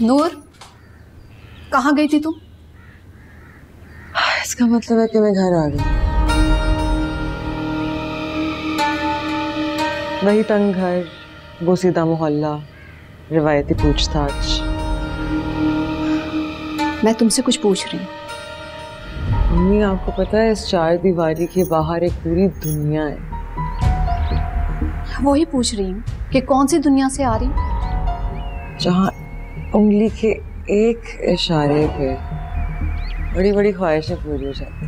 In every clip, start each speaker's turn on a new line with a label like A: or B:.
A: नूर, कहाँ गई थी तुम?
B: इसका मतलब है कि मैं घर आ गई। वही तंग घर, बोसीदा मोहल्ला, रिवायती पूछताछ।
A: मैं तुमसे कुछ पूछ रही हूँ।
B: मम्मी, आपको पता है इस चार दीवारी के बाहर एक पूरी दुनिया है।
A: वही पूछ रही हूँ कि कौन सी दुनिया से आ रही हूँ,
B: जहाँ उंगली के एक इशारे पे बड़ी बड़ी ख्वाहिशें पूरी हो जाती।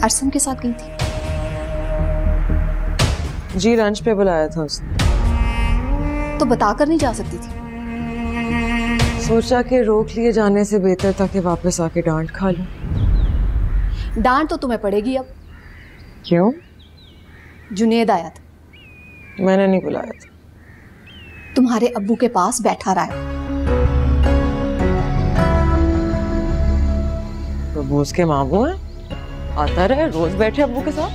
A: अरसम के साथ गई थी?
B: जी, लंच पे बुलाया था उसने।
A: तो बताकर नहीं जा सकती थी?
B: सोचा कि रोक लिए जाने से बेहतर था कि वापस आके डांट खा लूं।
A: डांट तो तुम्हें पड़ेगी अब।
B: क्यों?
A: जुनेद आया था।
B: मैंने नहीं बुलाया था।
A: तुम्हारे अब्बू के पास बैठा रहा है।
B: तो बोस के मामू है, आता रहे, रोज बैठे अब्बू के साथ।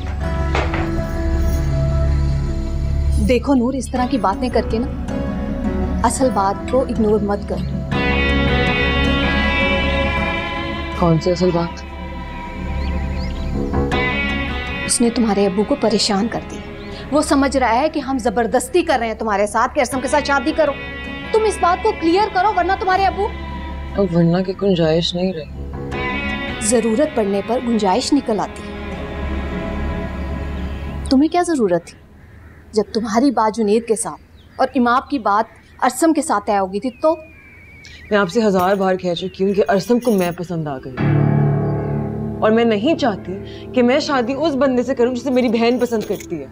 A: देखो नूर, इस तरह की बातें करके ना असल बात को इग्नोर मत कर।
B: कौन सी असल बात?
A: उसने तुम्हारे अब्बू को परेशान कर दिया। वो समझ रहा है कि हम जबरदस्ती कर रहे हैं तुम्हारे साथ कि अरसम के साथ शादी करो। तुम इस बात को क्लियर करो, वरना तुम्हारे अब्बू।
B: अब वरना की गुंजाइश नहीं रही।
A: जरूरत पड़ने पर गुंजाइश निकल आती है। तुम्हें क्या जरूरत थी? जब तुम्हारी बात जुनेद के साथ और इमाम की बात अरसम के साथ तय होगी थी तो।
B: मैं आपसे 1000 बार कह चुकी हूँ कि अरसम को मैं पसंद आ गई, और मैं नहीं चाहती कि मैं शादी उस बंदे से करूं जिसे मेरी बहन पसंद करती है।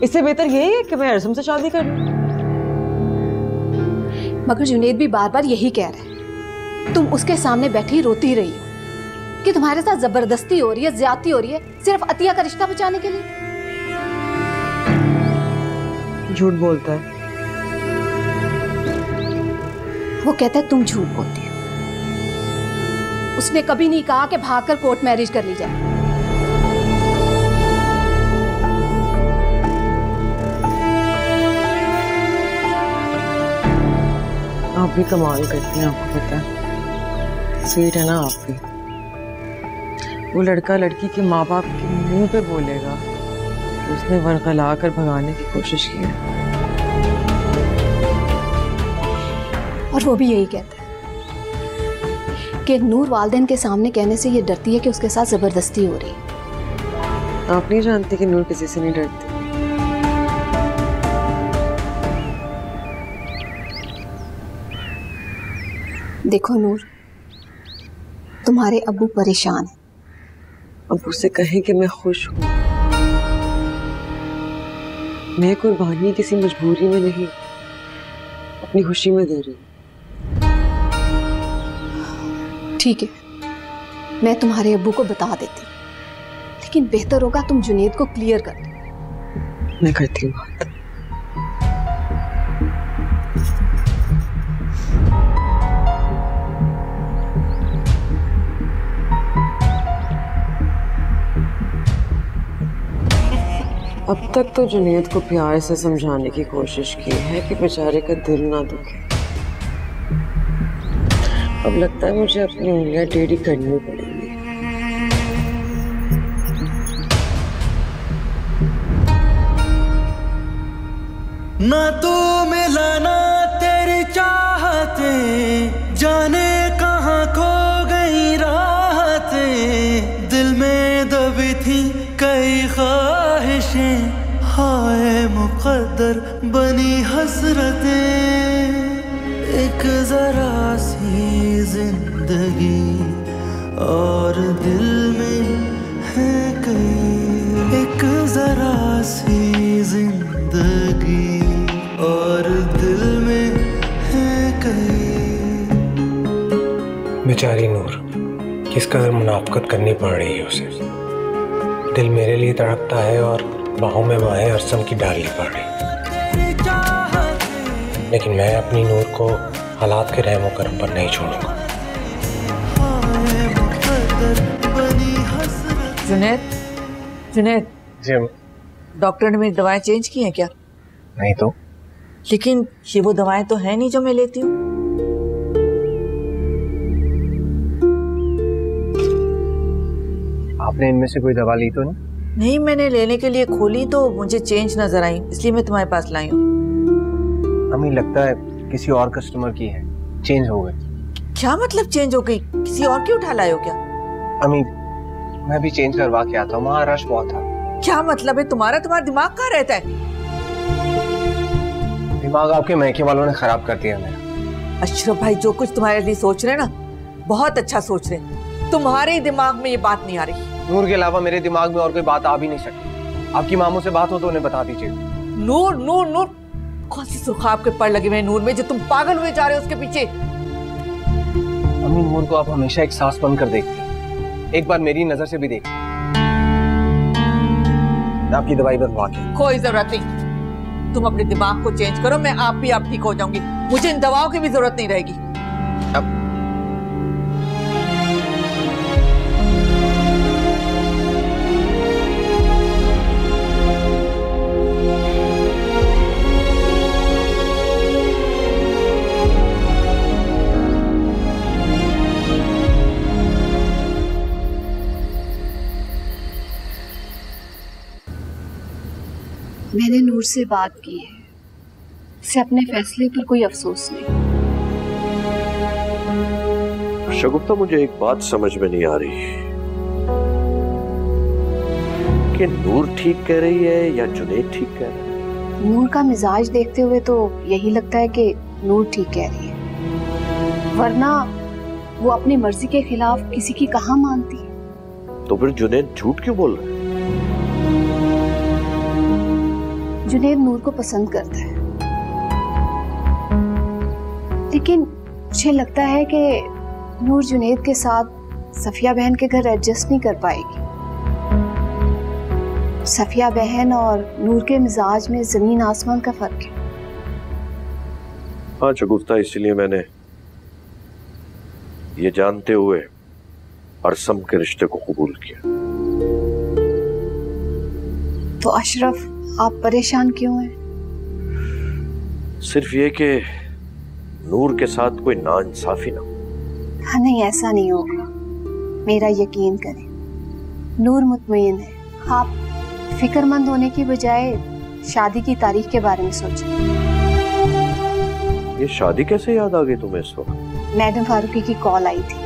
B: इससे बेहतर यही है कि मैं अरसम से शादी कर लूं।
A: मगर जुनेद भी बार बार यही कह रहा है। तुम उसके सामने बैठी रोती रही हो कि तुम्हारे साथ जबरदस्ती हो रही है, ज्यादती हो रही है, सिर्फ अतिया का रिश्ता बचाने के लिए।
B: झूठ बोलता है।
A: वो कहता है तुम झूठ बोलती हो। उसने कभी नहीं कहा कि भागकर कोर्ट मैरिज कर ली जाए।
B: आप भी कमाल करती हैं, आपको पता है। स्वीट है ना आप भी। वो लड़का लड़की के माँ बाप के मुंह पे बोलेगा कि उसने वरगला कर भगाने की कोशिश की है।
A: और वो भी यही कहता है कि नूर वालिदैन के सामने कहने से ये डरती है कि उसके साथ जबरदस्ती हो रही है।
B: आप नहीं जानती कि नूर किसी से नहीं डरती।
A: देखो नूर, तुम्हारे अब्बू परेशान है।
B: अब उससे कहें कि मैं खुश हूँ। मैं कुर्बानी किसी मजबूरी में नहीं, अपनी खुशी में दे रही हूँ।
A: ठीक है, मैं तुम्हारे अब्बू को बता देती हूँ, लेकिन बेहतर होगा तुम जुनेद को क्लियर कर दो।
B: मैं करती हूँ बात। अब तक तो जुनेद को प्यार से समझाने की कोशिश की है कि बेचारे का दिल ना दुखे। अब लगता है मुझे अपनी उंगलियां टेढ़ी करनी पड़ेगी।
C: ना तू मिला ना तेरी चाहते, जाने कहाँ खो गई राहतें। दिल में दबी थी कई ख्वाहिशें, हाय मुकद्दर बनी हसरतें। एक जरा सी जिंदगी और दिल में है कई, एक जरा सी जिंदगी और दिल में है कई।
D: बेचारी नूर, किस कदर मुनाफकत करनी पड़ रही है उसे। दिल मेरे लिए तड़पता है और बाहों में बाहें अरसम की डालनी पड़ रही, लेकिन मैं अपनी नूर को हालात के रहमो करम पर नहीं छोड़ूंगा।
E: जुनेद, जुनेद
D: जी
E: डॉक्टर ने मेरी दवाएं चेंज की हैं क्या?
D: नहीं तो
E: लेकिन ये वो दवाएं तो है नहीं जो मैं लेती हूँ।
F: आपने इनमें से कोई दवा ली तो नहीं?
E: नहीं, मैंने लेने के लिए खोली तो मुझे चेंज नजर आई, इसलिए मैं तुम्हारे पास लाई हूँ।
F: हमें लगता है किसी और कस्टमर की है, चेंज हो गई।
E: क्या मतलब चेंज हो गई? किसी और की उठा लाए हो क्या?
F: अम्मी, मैं भी चेंज करवा के आता हूँ, वहाँ रश बहुत था।
E: क्या मतलब है तुम्हारा दिमाग कहाँ रहता है?
F: दिमाग आपके मैके वालों ने खराब कर दिया मेरा।
E: अशरफ भाई जो कुछ तुम्हारे लिए सोच रहे हैं ना, बहुत अच्छा सोच रहे हैं। तुम्हारे दिमाग में ये बात नहीं आ रही।
F: नूर के अलावा मेरे दिमाग में और कोई बात आ भी नहीं सकती। आपकी मामू से बात हो तो उन्हें बता दीजिए।
E: नूर नूर नूर, कौन सी सुखाब के पर लगे हुए नूर में जो तुम पागल हुए जा रहे हो उसके पीछे?
F: अम्मी, नूर को आप हमेशा एक सांस बनकर देखती हैं, एक बार मेरी नजर से भी देखती। आपकी दवाई बनवा के।
E: कोई जरूरत नहीं, तुम अपने दिमाग को चेंज करो, मैं आप ठीक हो जाऊंगी। मुझे इन दवाओं की भी जरूरत नहीं रहेगी।
F: अब
A: मैंने नूर से बात की है, उसे अपने फैसले पर कोई अफसोस नहीं।
G: शगुफ्ता, मुझे एक बात समझ में नहीं आ रही कि नूर ठीक कह रही है या जुनैद ठीक कह रहा है।
A: नूर का मिजाज देखते हुए तो यही लगता है कि नूर ठीक कह रही है, वरना वो अपनी मर्जी के खिलाफ किसी की कहाँ मानती है।
G: तो फिर जुनैद झूठ क्यों बोल रहा है?
A: जुनैद नूर को पसंद करता है, लेकिन मुझे लगता है कि नूर जुनैद के साथ सफिया बहन के घर एडजस्ट नहीं कर पाएगी। सफिया बहन और नूर के मिजाज में जमीन आसमान का फर्क है।
G: हाँ शगुफ्ता, इसलिए मैंने ये जानते हुए अरसम के रिश्ते को कबूल किया।
A: तो अशरफ, आप परेशान क्यों हैं?
G: सिर्फ ये कि नूर के साथ कोई नाइंसाफी ना हो।
A: हाँ नहीं, ऐसा नहीं होगा, मेरा यकीन करें। नूर मुतमईन है। आप फिक्रमंद होने की बजाय शादी की तारीख के बारे में सोचें।
G: ये शादी कैसे याद आ गई तुम्हें इस वक्त?
A: मैडम फारूकी की कॉल आई थी,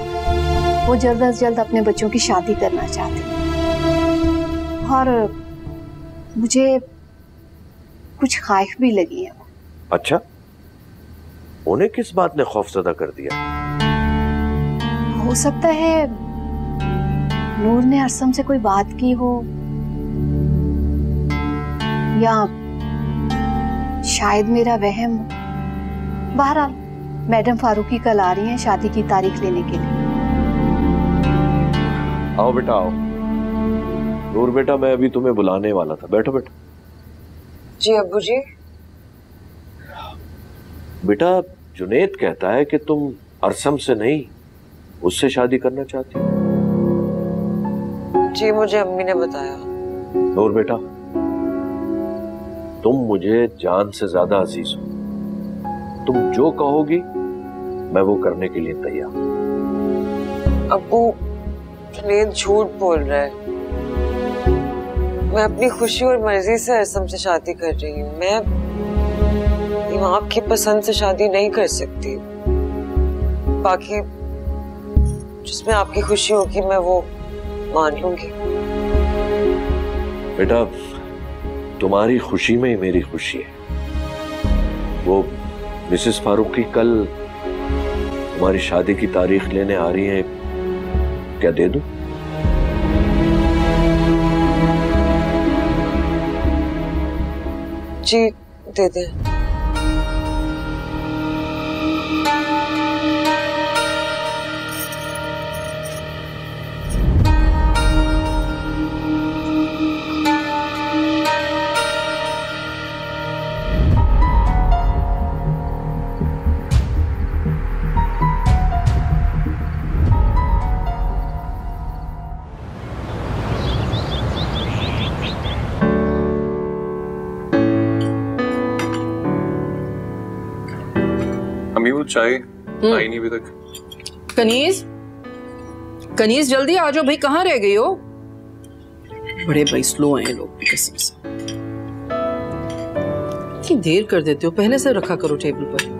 A: वो जल्द अज जल्द अपने बच्चों की शादी करना चाहती हैं और मुझे कुछ ख्वाहिश भी लगी है।
G: अच्छा, उन्हें किस बात ने खौफजदा कर दिया?
A: हो सकता है नूर ने अरसम से कोई बात की हो, या शायद मेरा वहम। बहरहाल मैडम फारूकी कल आ रही हैं शादी की तारीख लेने के लिए।
G: आओ बेटा आओ। नूर बेटा, मैं अभी तुम्हें बुलाने वाला था, बैठो बेटा।
B: जी अब्बू जी।
G: बेटा, जुनैद कहता है कि तुम अरसम से नहीं उससे शादी करना चाहती हो।
B: जी मुझे अम्मी ने बताया।
G: नूर बेटा, तुम मुझे जान से ज्यादा अजीज हो। तुम जो कहोगी मैं वो करने के लिए तैयार।
B: अब्बू, जुनैद झूठ बोल रहा है। मैं अपनी खुशी और मर्जी से अरसम से शादी कर रही हूँ। मैं इमाम की पसंद से शादी नहीं कर सकती। बाकी जिसमें आपकी खुशी होगी मैं वो मान लूंगी।
G: बेटा, तुम्हारी खुशी में ही मेरी खुशी है। वो मिसेस फारूकी कल तुम्हारी शादी की तारीख लेने आ रही है, क्या दे दूं?
B: जी दे दे।
H: चाय आई नहीं अभी तक।
I: कनीज, कनीज जल्दी आ जाओ भाई, कहाँ रह गई हो? बड़े भाई स्लो हैं ये लोग कसम से। इतनी देर कर देते हो, पहले से रखा करो टेबल पर।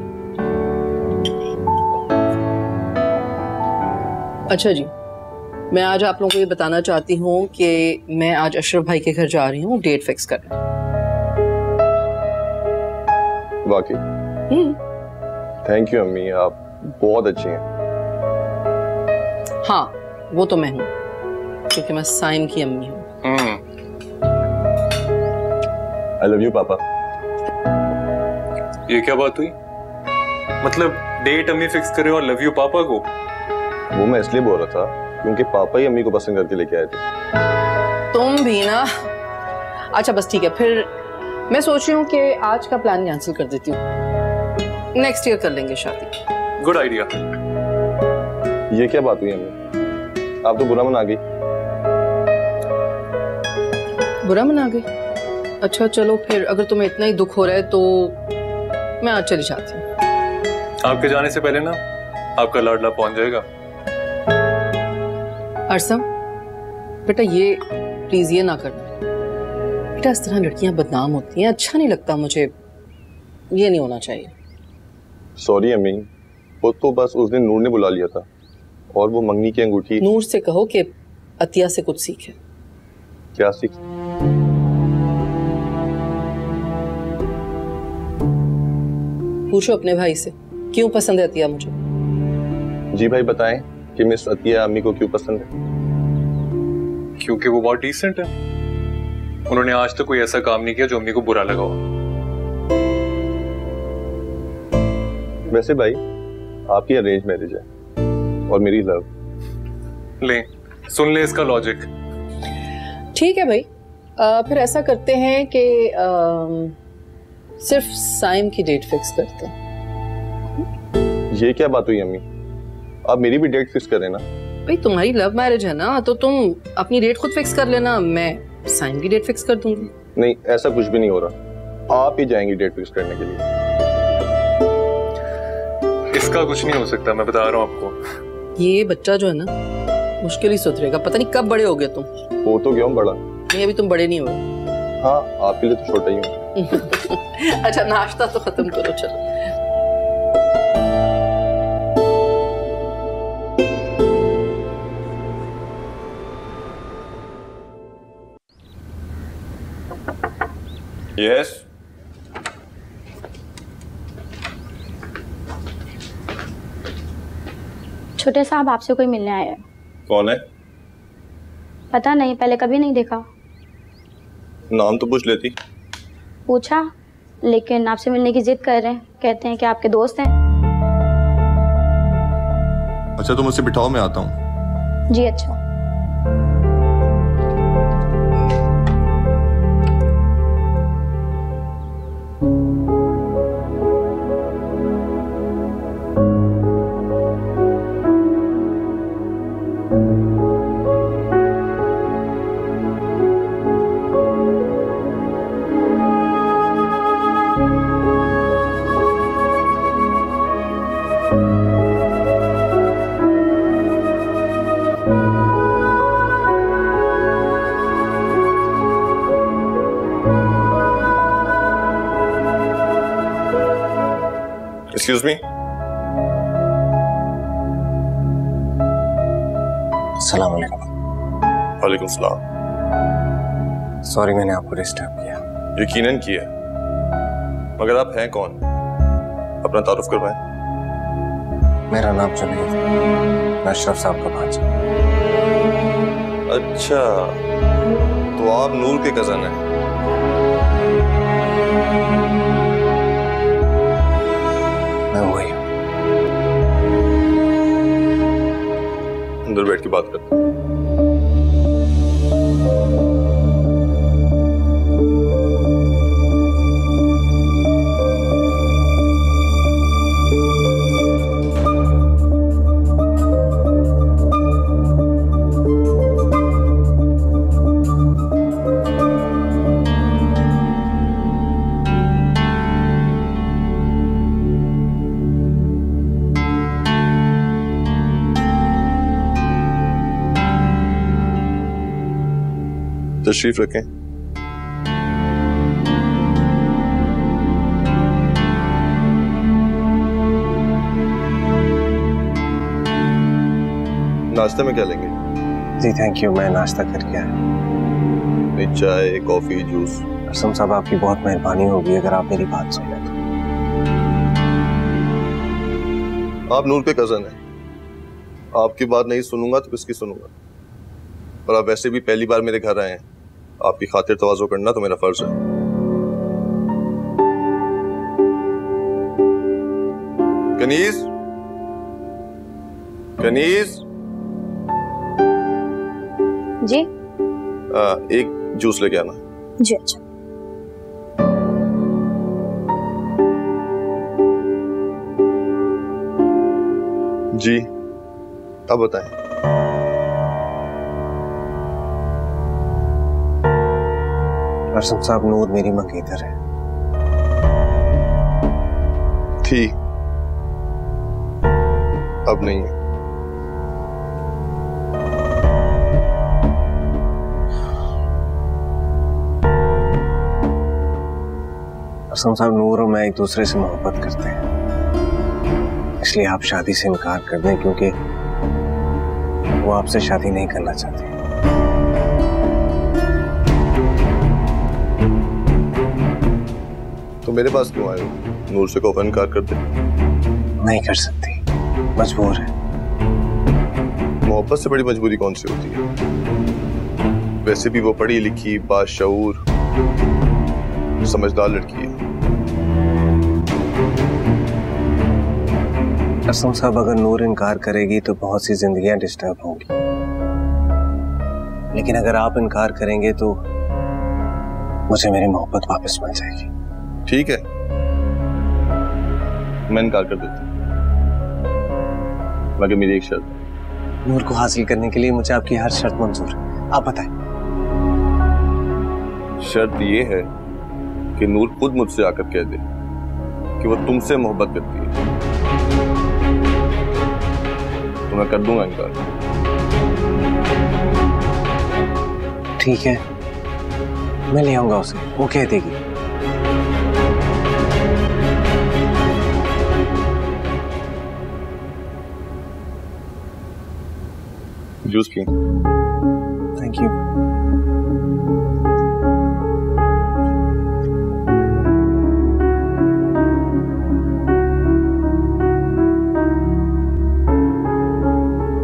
I: अच्छा जी, मैं आज आप लोगों को ये बताना चाहती हूँ कि मैं आज अशरफ भाई के घर जा रही हूँ डेट फिक्स करने।
J: वाकई थैंक यू अम्मी, आप बहुत अच्छी हैं।
I: हाँ वो तो मैं हूँ, क्योंकि मैं साइम की अम्मी हूँ।
J: आई लव यू पापा।
H: ये क्या बात हुई? मतलब डेट अम्मी फिक्स करे और लव यू पापा को?
J: वो मैं इसलिए बोल रहा था क्योंकि पापा ही अम्मी को पसंद करके लेके आए थे।
I: तुम भी ना। अच्छा बस ठीक है, फिर मैं सोच रही हूँ कि आज का प्लान कैंसिल कर देती हूँ, नेक्स्ट ईयर कर लेंगे शादी।
H: Good idea.
J: ये क्या बात हुई अम्मी, आप तो बुरा मना गई।
I: बुरा मना गई? अच्छा चलो फिर, अगर तुम्हें इतना ही दुख हो रहा है तो मैं आज चली जाती हूँ।
H: आपके जाने से पहले ना आपका लाडला पहुंच जाएगा।
I: अरसम बेटा, ये प्लीज ये ना करना बेटा, इस तरह लड़कियां बदनाम होती हैं, अच्छा नहीं लगता मुझे, ये नहीं होना चाहिए।
J: सॉरी अम्मी, वो तो बस उस दिन नूर ने बुला लिया था और वो मंगनी की अंगूठी।
I: नूर से कहो कि अतिया से कुछ सीखे।
J: क्या सीख?
I: पूछो अपने भाई से, क्यों पसंद है अतिया मुझे?
J: जी भाई बताएं कि मिस अतिया अम्मी को क्यों पसंद है?
H: क्योंकि वो बहुत डिसेंट है। उन्होंने आज तक कोई ऐसा काम नहीं किया जो अम्मी को बुरा लगा हो।
J: वैसे भाई आपकी अरेंज मैरिज है और मेरी लव।
H: ले सुन ले इसका लॉजिक।
I: ठीक है भाई, फिर ऐसा करते हैं कि सिर्फ साइम की डेट फिक्स करते हैं।
J: ये क्या बात हुई अम्मी, आप मेरी भी डेट फिक्स करें ना।
I: भाई तुम्हारी लव मैरिज है ना, तो तुम अपनी डेट खुद फिक्स कर लेना, मैं साइम की डेट फिक्स कर दूंगी।
J: नहीं ऐसा कुछ भी नहीं हो रहा, आप ही जाएंगी डेट फिक्स करने के लिए।
H: इसका कुछ नहीं हो सकता, मैं बता रहा हूँ आपको।
I: ये बच्चा जो है ना मुश्किल ही सुधरेगा, पता नहीं कब बड़े हो गए तुम।
J: हो तो गया हूँ बड़ा।
I: नहीं अभी तुम बड़े नहीं हो।
J: हाँ आपके लिए तो छोटा ही हूँ।
I: अच्छा नाश्ता तो खत्म करो चलो।
J: यस
K: छोटे साहब आपसे कोई मिलने आया है।
J: कौन है?
K: पता नहीं, पहले कभी नहीं देखा।
J: नाम तो पूछ लेती।
K: पूछा लेकिन आपसे मिलने की जिद कर रहे हैं, कहते हैं कि आपके दोस्त हैं।
J: अच्छा तो मुझसे बिठाओ, मैं आता हूँ।
K: जी अच्छा।
J: Excuse me?
F: अस्सलाम वालेकुम।
J: वालेकुम सलाम।
F: सॉरी मैंने आपको डिस्टर्ब किया।
J: यकीनन किया, मगर आप हैं कौन? अपना तारुफ करवाएं।
F: मेरा नाम जुनैद, मैं अशरफ साहब का भांजा।
J: अच्छा तो आप नूर के कजन हैं।
F: मैं वही हूँ।
J: अंदर बैठ के बात करते हैं। तशरीफ रखें। नाश्ते में क्या लेंगे?
F: जी थैंक यू, मैं नाश्ता करके आया।
J: नहीं, चाय, कॉफी, जूस?
F: असम साहब आपकी बहुत मेहरबानी होगी अगर आप मेरी बात सुन लें तो।
J: आप नूर के कजन हैं, आपकी बात नहीं सुनूंगा तो किसकी सुनूंगा? और आप वैसे भी पहली बार मेरे घर आए हैं, आपकी खातिर तवाज़ो करना तो मेरा फर्ज है। कनीज, कनीज
K: जी।
J: एक जूस लेके आना।
K: जी अच्छा।
J: जी अब बताएं।
F: असम साहब, नूर मेरी मंगेतर है।
J: थी, अब नहीं है।
F: असम साहब, नूर और मैं एक दूसरे से मोहब्बत करते हैं, इसलिए आप शादी से इनकार कर दें क्योंकि वो आपसे शादी नहीं करना चाहती।
J: तो मेरे पास क्यों आए हो? नूर से कहो इनकार कर दे।
F: नहीं कर सकती, मजबूर है।
J: मोहब्बत से बड़ी मजबूरी कौन सी होती है? वैसे भी वो पढ़ी लिखी, बाशऊर, समझदार लड़की है।
F: असम साहब, अगर नूर इनकार करेगी तो बहुत सी जिंदगियां डिस्टर्ब होंगी, लेकिन अगर आप इनकार करेंगे तो मुझे मेरी मोहब्बत वापस मिल जाएगी।
J: ठीक है, मैं इनकार कर देता हूं, मगर मेरी एक शर्त है।
F: नूर को हासिल करने के लिए मुझे आपकी हर शर्त मंजूर है, आप बताएं।
J: शर्त ये है कि नूर खुद मुझसे आकर कह दे कि वो तुमसे मोहब्बत करती है, तो मैं कर दूंगा इनकार।
F: ठीक है, मैं ले आऊंगा उसे, वो कह देगी।
J: जूस पिए।
F: Thank you.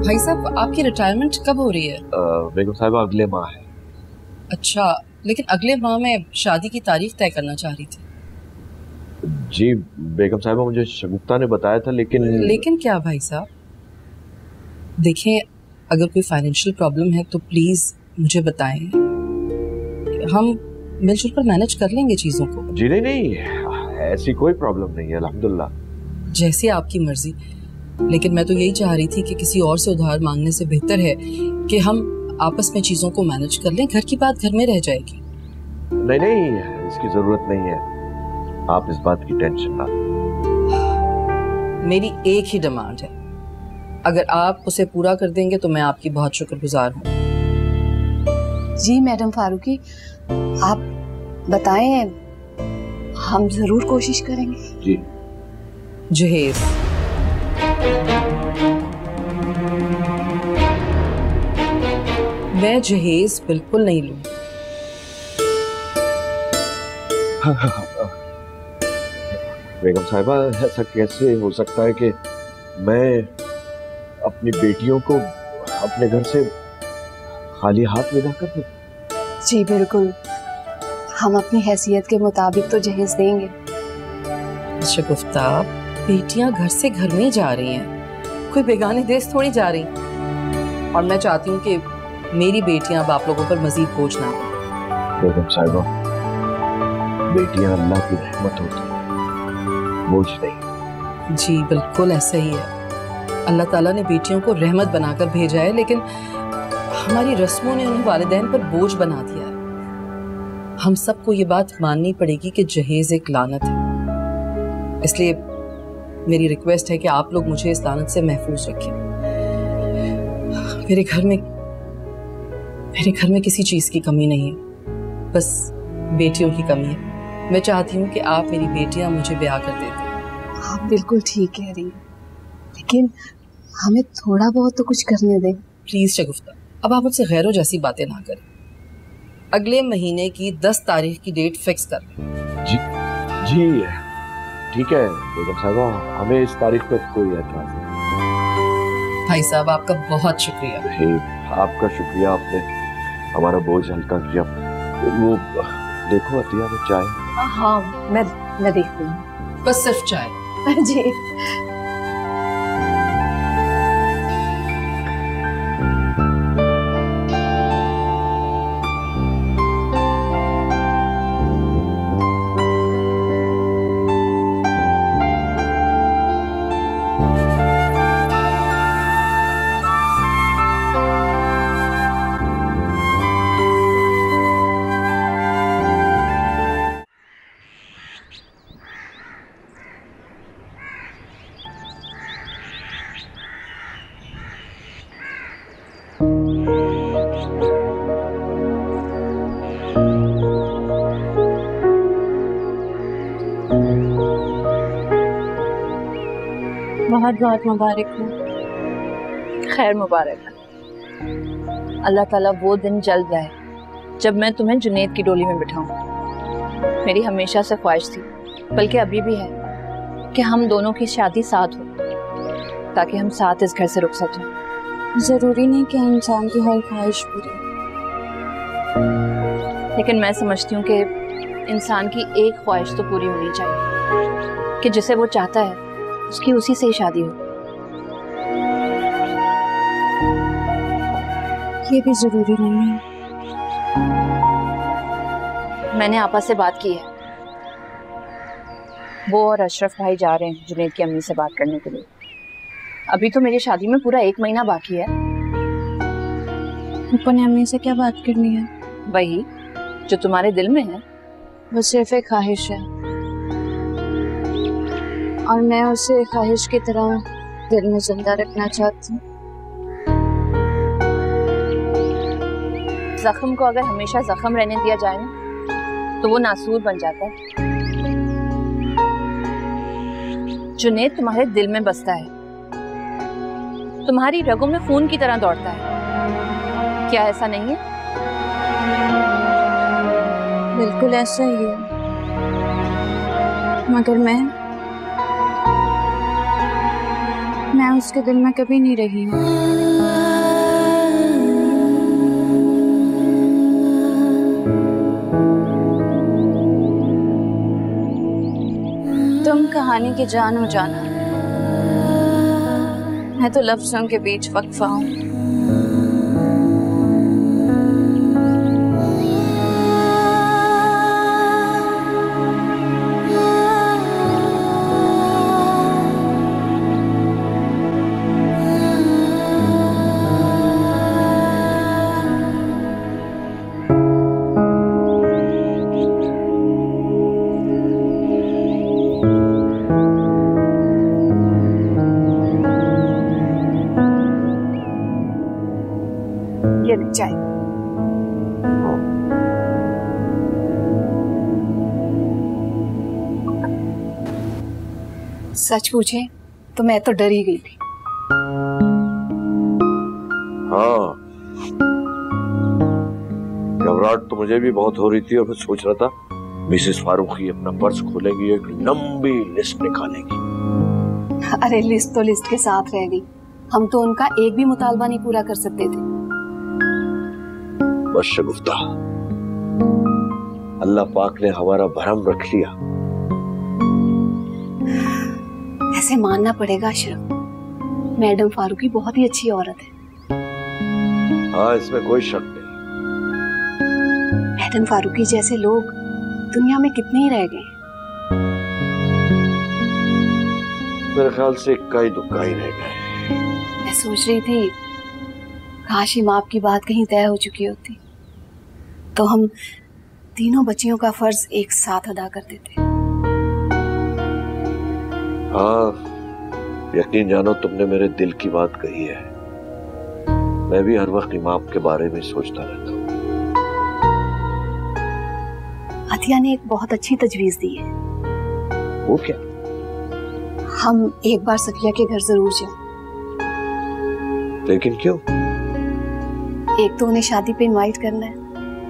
I: भाई साहब, आपकी रिटायरमेंट कब हो रही है?
G: बेगम साहिबा, अगले माह है।
I: अच्छा, लेकिन अगले माह में शादी की तारीख तय करना चाह रही थी।
G: जी बेगम साहिबा, मुझे शगुफ्ता ने बताया था, लेकिन
I: क्या भाई साहब? देखें, अगर कोई फाइनेंशियल प्रॉब्लम है तो प्लीज मुझे बताएं, हम मिलजुल कर मैनेज कर लेंगे चीजों को।
G: जी नहीं, ऐसी कोई प्रॉब्लम नहीं है, अल्हम्दुलिल्लाह।
I: जैसी आपकी मर्जी, लेकिन मैं तो यही चाह रही थी कि किसी और से उधार मांगने से बेहतर है कि हम आपस में चीजों को मैनेज कर लें। घर की बात घर में रह जाएगी।
G: नहीं, इसकी जरूरत नहीं है, आप इस बात की टेंशन ना।
I: मेरी एक ही डिमांड है, अगर आप उसे पूरा कर देंगे तो मैं आपकी बहुत शुक्रगुजार हूँ।
A: जी मैडम फारूकी, आप बताएं, हम जरूर कोशिश करेंगे।
G: जी।
I: जहेज, मैं जहेज बिल्कुल नहीं लूं।
G: बेगम साहिबा, ऐसा कैसे हो सकता है कि मैं अपनी बेटियों को अपने घर से खाली हाथ विदा कर दूं?
A: जी बिल्कुल, हम अपनी हैसियत के मुताबिक तो जहेज देंगे।
I: शगुफ्ता, बेटियां घर से घर में ही जा रही हैं, कोई बेगाने देश थोड़ी जा रही। और मैं चाहती हूँ कि मेरी बेटियां अब आप लोगों पर मजीद बोझ ना हो।
G: बेगम साहिबा, बेटियां अल्लाह की रहमत होती है, बोझ नहीं।
I: जी बिल्कुल ऐसा ही है, अल्लाह ताला ने बेटियों को रहमत बनाकर भेजा है, लेकिन हमारी रस्मों ने उन्हें वालिदैन पर बोझ बना दिया है। हम सबको ये बात माननी पड़ेगी कि जहेज एक लानत है, इसलिए मेरी रिक्वेस्ट है कि आप लोग मुझे इस लानत से महफूज रखें। मेरे घर में मेरे घर में किसी चीज की कमी नहीं है, बस बेटियों की कमी है। मैं चाहती हूँ कि आप मेरी बेटियां मुझे ब्याह कर दे दें।
A: आप बिल्कुल ठीक कह रही हैं, लेकिन हमें थोड़ा बहुत तो कुछ करने दें।
I: प्लीज शगुफ्ता, अब आप मुझसे गैरों जैसी बातें ना करें। अगले महीने की 10 तारीख की डेट फिक्स कर लें।
G: जी ठीक है बेगम साहिबा, हमें इस तारीख पर कोई एतराज नहीं।
I: भाई साहब आपका बहुत शुक्रिया।
G: आपका शुक्रिया, आपने हमारा बोझ हल्का किया। वो देखो अतिया में चाय।
A: हाँ मैं देखती हूँ।
I: बस सिर्फ चाय?
A: जी।
K: बहुत बहुत मुबारक हो।
E: खैर मुबारक। अल्लाह ताला वो दिन जल्द लाए जब मैं तुम्हें जुनैद की डोली में बिठाऊं। मेरी हमेशा से ख्वाहिश थी, बल्कि अभी भी है, कि हम दोनों की शादी साथ हो, ताकि हम साथ इस घर से रुक सकें।
K: जरूरी नहीं कि इंसान की हर ख्वाहिश पूरी,
E: लेकिन मैं समझती हूँ कि इंसान की एक ख्वाहिश तो पूरी होनी चाहिए, कि जिसे वो चाहता है उसकी उसी से ही शादी हो।
K: ये भी जरूरी नहीं है।
E: मैंने आपा से बात की है, वो और अशरफ भाई जा रहे हैं जुनैद की अम्मी से बात करने के लिए। अभी तो मेरी शादी में पूरा 1 महीना बाकी है।
K: अपने अम्मी से क्या बात करनी है?
E: वही जो तुम्हारे दिल में है।
K: वो सिर्फ एक ख्वाहिश है, और मैं उसे ख्वाहिश की तरह दिल में जिंदा रखना चाहती हूँ।
E: जख्म को अगर हमेशा जख्म रहने दिया जाए ना, तो वो नासूर बन जाता है। जुनैद तुम्हारे दिल में बसता है, तुम्हारी रगों में खून की तरह दौड़ता है। क्या ऐसा नहीं है?
K: बिल्कुल ऐसा ही है, मगर मैं उसके दिल में कभी नहीं रही हूँ। तुम कहानी की जान हो जाना, मैं तो लफ्जों के बीच वक्फा हूँ।
A: चाय। सच पूछे तो मैं तो डर ही गई थी।
G: हाँ, घबराहट तो मुझे भी बहुत हो रही थी, और मैं सोच रहा था मिसेस फारूकी अपना पर्स खोलेंगी, एक लंबी लिस्ट निकालेंगी।
A: अरे लिस्ट तो लिस्ट के साथ रह गई, हम तो उनका एक भी मुतालबा नहीं पूरा कर सकते थे।
G: बस शगुफ्ता, अल्लाह पाक ने हमारा भरम रख लिया।
A: ऐसे मानना पड़ेगा अशरफ, मैडम फारूकी बहुत ही अच्छी औरत है।
G: हाँ, इसमें कोई शक नहीं।
A: मैडम फारूकी जैसे लोग दुनिया में कितने ही रह गए।
G: मेरे ख्याल से इक्का ही दुक्का ही रह गए।
A: मैं सोच रही थी काश ही माँ की बात कहीं तय हो चुकी होती, तो हम तीनों बच्चियों का फर्ज एक साथ अदा कर देते। हाँ,
G: यकीन जानो तुमने मेरे दिल की बात कही है। मैं भी हर वक्त इमाम के बारे में सोचता रहता हूँ।
A: अतिया ने एक बहुत अच्छी तजवीज दी है।
G: वो क्या?
A: हम एक बार सफिया के घर जरूर जाएं।
G: लेकिन क्यों?
A: एक तो उन्हें शादी पे इनवाइट करना है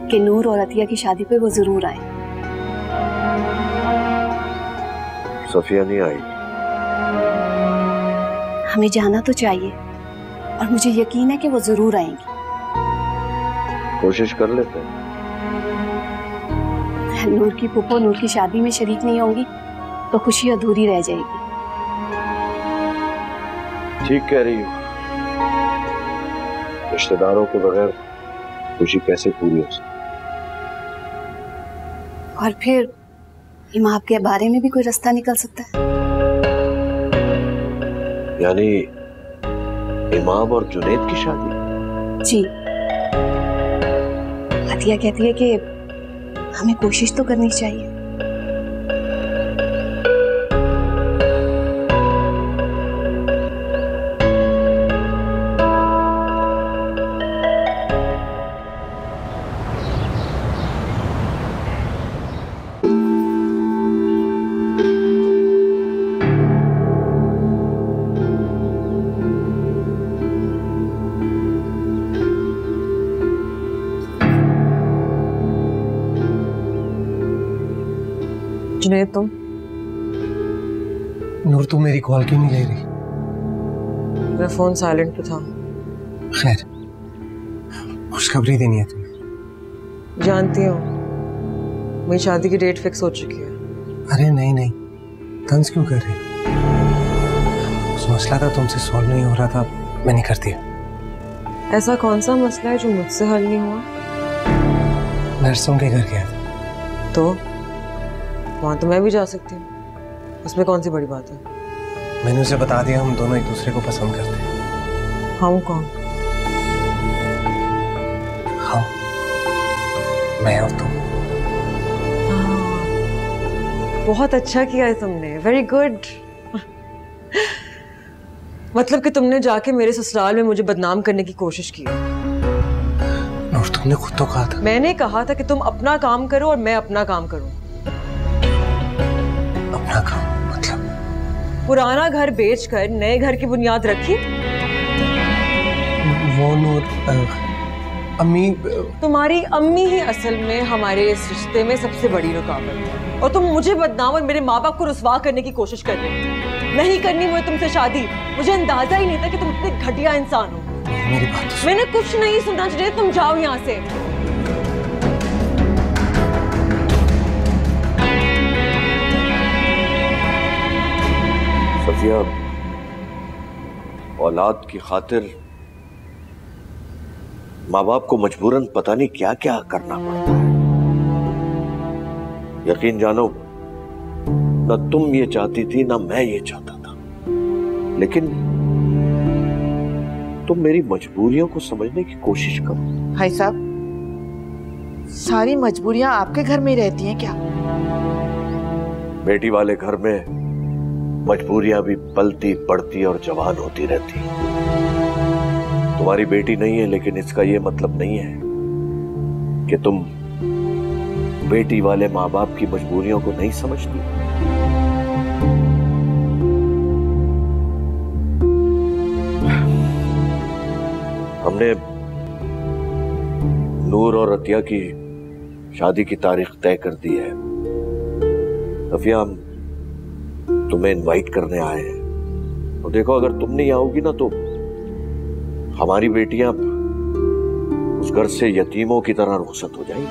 A: कि नूर और अतिया की शादी पे वो जरूर आए।
G: सफिया नहीं आई।
A: हमें जाना तो चाहिए और मुझे यकीन है कि वो जरूर आएंगी।
G: कोशिश कर लेते हैं।
A: नूर की फूफो नूर की शादी में शरीक नहीं होंगी तो खुशी अधूरी रह जाएगी।
G: ठीक कह रही हो। रिश्तेदारों के बगैर खुशी कैसे पूरी हो सकती?
A: और फिर इमाम के बारे में भी कोई रास्ता निकल सकता है।
G: यानी इमाम और जुनैद की शादी?
A: जी। अतिया कहती है कि हमें कोशिश तो करनी चाहिए।
B: जुनैद, तुम?
D: नूर, तुम मेरी कॉल क्यों नहीं ले रही?
B: मेरा फोन साइलेंट पे था।
D: खैर, खुशखबरी देनी है तुम्हें।
B: जानती हो मेरी शादी की डेट फिक्स हो चुकी है।
D: अरे नहीं नहीं, तंज क्यों कर रही? उस मसला था तुमसे सॉल्व नहीं हो रहा था, मैंने कर दिया।
B: ऐसा कौन सा मसला है जो मुझसे हल नहीं हुआ?
D: नर्सों के घर गया था।
B: तो वहां तो मैं भी जा सकती हूँ, उसमें कौन सी बड़ी बात है?
D: मैंने उसे बता दिया हम दोनों एक दूसरे को पसंद करते हैं।
B: हम कौन?
D: हम, मैं और तुम।
B: बहुत अच्छा किया है तुमने, वेरी गुड। मतलब कि तुमने जाके मेरे ससुराल में मुझे बदनाम करने की कोशिश की।
D: नूर, तुमने खुद तो कहा था।
B: मैंने कहा था कि तुम अपना काम करो और मैं अपना काम करूं।
D: अपना काम मतलब?
B: पुराना घर बेचकर नए घर की बुनियाद रखी।
D: वो नूर, अम्मी।
B: तुम्हारी अम्मी ही असल में हमारे इस रिश्ते में सबसे बड़ी रुकावट है और तुम मुझे बदनाम और मेरे माँ बाप को रुसवा करने की कोशिश कर रहे हो। नहीं करनी मुझे तुमसे शादी। मुझे अंदाजा ही नहीं था कि तुम इतने घटिया इंसान हो।
D: मेरी बात तो
B: मैंने कुछ नहीं सुना। चाहिए तुम जाओ यहाँ से।
G: सफिया, औलाद की खातिर माँ बाप को मजबूरन पता नहीं क्या क्या करना पड़ता है। यकीन जानो, ना तुम ये चाहती थी ना मैं ये चाहता था, लेकिन तुम मेरी मजबूरियों को समझने की कोशिश करो।
L: भाई साहब, सारी मजबूरियां आपके घर में ही रहती हैं क्या?
G: बेटी वाले घर में मजबूरियां भी पलती बढ़ती और जवान होती रहती। तुम्हारी बेटी नहीं है, लेकिन इसका यह मतलब नहीं है कि तुम बेटी वाले माँ बाप की मजबूरियों को नहीं समझती। हमने नूर और अतिया की शादी की तारीख तय कर दी है। सफिया, हम तुम्हें इनवाइट करने आए हैं। तो देखो, अगर तुम नहीं आओगी ना तो हमारी बेटियां उस घर से यतीमों की तरह रुखसत हो जाएंगी।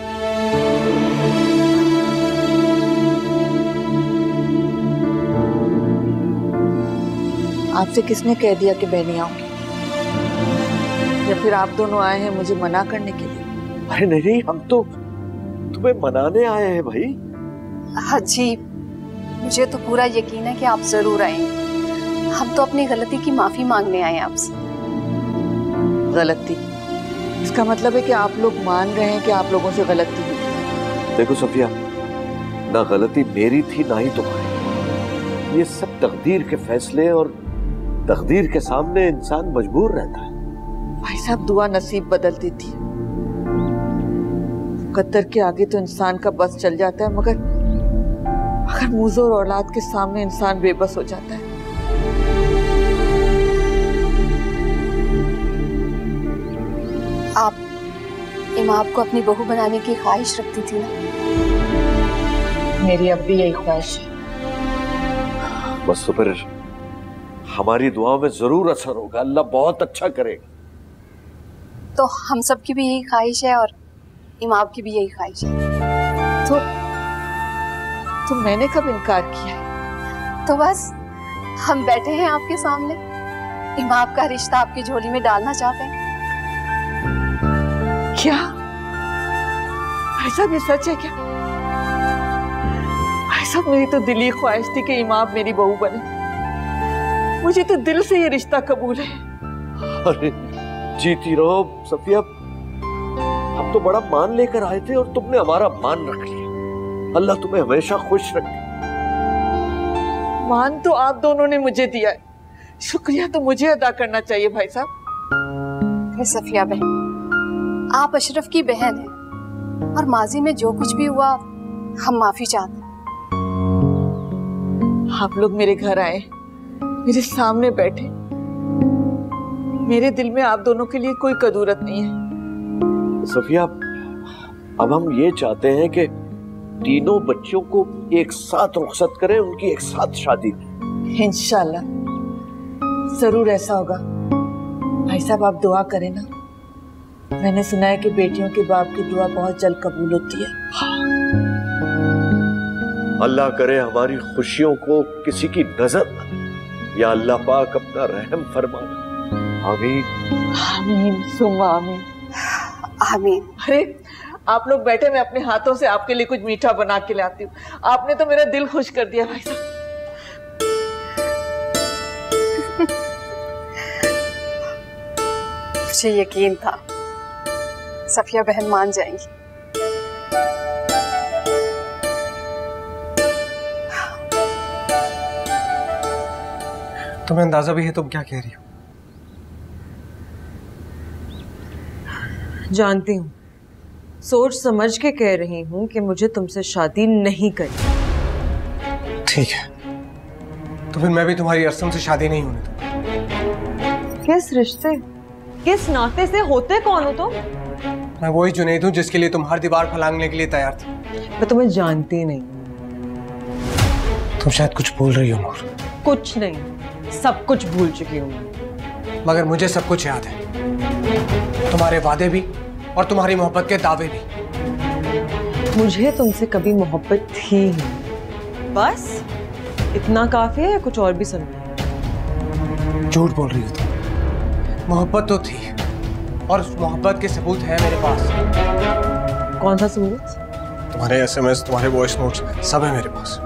L: आपसे किसने कह दिया कि मैं नहीं आऊंगी? या फिर आप दोनों आए हैं मुझे मना करने के लिए?
G: अरे नहीं, हम तो तुम्हें मनाने आए हैं भाई।
A: हाँ जी, मुझे तो पूरा यकीन है कि आप जरूर आएंगे। हम तो अपनी गलती की माफी मांगने आए हैं आपसे।
L: गलती? इसका मतलब है कि आप लोग मान रहे हैं कि आप लोगों से गलती हुई?
G: देखो सफिया, ना गलती मेरी थी ना ही तुम्हारी। ये सब तकदीर के फैसले, और तकदीर के सामने इंसान मजबूर रहता है।
L: भाई साहब दुआ नसीब बदल देती है। कद्दर के आगे तो इंसान का बस चल जाता है, मगर मुजर औलाद के सामने इंसान बेबस हो जाता है।
A: आप इमाम को अपनी बहू बनाने की ख्वाहिश रखती थी ना?
E: मेरी अब भी यही ख्वाहिश है।
G: बस तो फिर हमारी दुआ में जरूर असर होगा, अल्लाह बहुत अच्छा करेगा।
A: तो हम सब की भी यही ख्वाहिश है और इमाम की भी यही ख्वाहिश है।
L: तो मैंने कब इनकार किया?
A: तो बस हम बैठे हैं आपके सामने, इमाम का रिश्ता आपकी झोली में डालना चाहते हैं।
L: क्या भाई साहब ये सच है क्या? भाई साहब मेरी तो दिली ख्वाहिश थी कि इमाम मेरी बहू बने। मुझे तो दिल से ये रिश्ता कबूल है।
G: अरे जीती रहो सफिया, हम तो बड़ा मान लेकर आए थे और तुमने हमारा मान रख लिया। अल्लाह तुम्हें हमेशा खुश रखे।
L: मान तो आप दोनों ने मुझे दिया है, शुक्रिया तो मुझे अदा करना चाहिए भाई साहब।
A: सफिया बहन, आप अशरफ की बहन हैं और माजी में जो कुछ भी हुआ हम माफी चाहते हैं।
L: आप लोग मेरे घर आए, मेरे सामने बैठे, मेरे दिल में आप दोनों के लिए कोई कदूरत नहीं है।
G: सफिया, अब हम ये चाहते हैं कि तीनों बच्चों को एक साथ रुखसत करें, उनकी एक साथ शादी करें।
L: इंशाल्लाह जरूर ऐसा होगा। भाई साहब आप दुआ करें ना, मैंने सुना है कि बेटियों के बाप की दुआ बहुत जल्द कबूल होती है।
G: अल्लाह करे हमारी खुशियों को किसी की नजर न, या अल्लाह पाक अपना रहम फरमाना। आमीन
L: आमीन सुम्मा आमीन
A: आमीन।
L: अरे आप लोग बैठे, मैं अपने हाथों से आपके लिए कुछ मीठा बना के लाती हूँ। आपने तो मेरा दिल खुश कर दिया भाई साहब।
A: मुझे यकीन था सफिया बहन मान जाएंगी।
D: तुम्हें अंदाजा भी है तुम क्या कह रही हो?
B: जानती हूँ, सोच समझ के कह रही हूँ कि मुझे तुमसे शादी नहीं करनी।
D: ठीक है, तो फिर मैं भी तुम्हारी अरसम से शादी नहीं होने दूंगा।
B: किस रिश्ते, किस नाते से होते कौन हो तुम?
D: मैं वही जुनैद हूँ जिसके लिए तुम हर दीवार फलांगने के लिए तैयार थी।
B: मैं तुम्हें जानती नहीं।
D: तुम शायद कुछ भूल रही हो नूर।
B: कुछ नहीं, सब कुछ भूल चुकी हूँ।
D: मगर मुझे सब कुछ याद है, तुम्हारे वादे भी और तुम्हारी मोहब्बत के दावे भी।
B: मुझे तुमसे कभी मोहब्बत थी ही, बस इतना काफी है या कुछ और भी सुनना?
D: झूठ बोल रही हो तुम। मोहब्बत तो थी और उस मोहब्बत के सबूत है मेरे पास।
B: कौन सा सबूत?
D: तुम्हारे SMS, तुम्हारे वॉइस नोट्स सब है मेरे पास।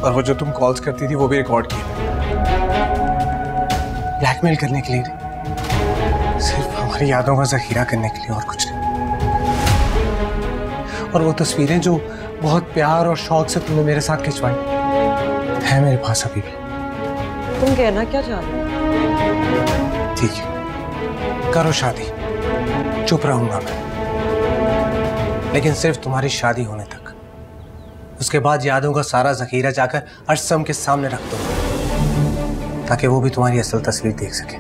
D: और वो जो तुम कॉल्स करती थी वो भी रिकॉर्ड किए। ब्लैकमेल करने के लिए, सिर्फ हमारी यादों का जखीरा करने के लिए, और कुछ नहीं। और वो तस्वीरें जो बहुत प्यार और शौक से तुमने मेरे साथ खिंचवाई है मेरे पास अभी भी।
B: तुम कहना क्या चाहते हो?
D: ठीक है, करो शादी, चुप रहूंगा मैं, लेकिन सिर्फ तुम्हारी शादी होने तक। उसके बाद यादों का सारा जखीरा जाकर अरसम के सामने रख दो, ताकि वो भी तुम्हारी असल तस्वीर देख सके।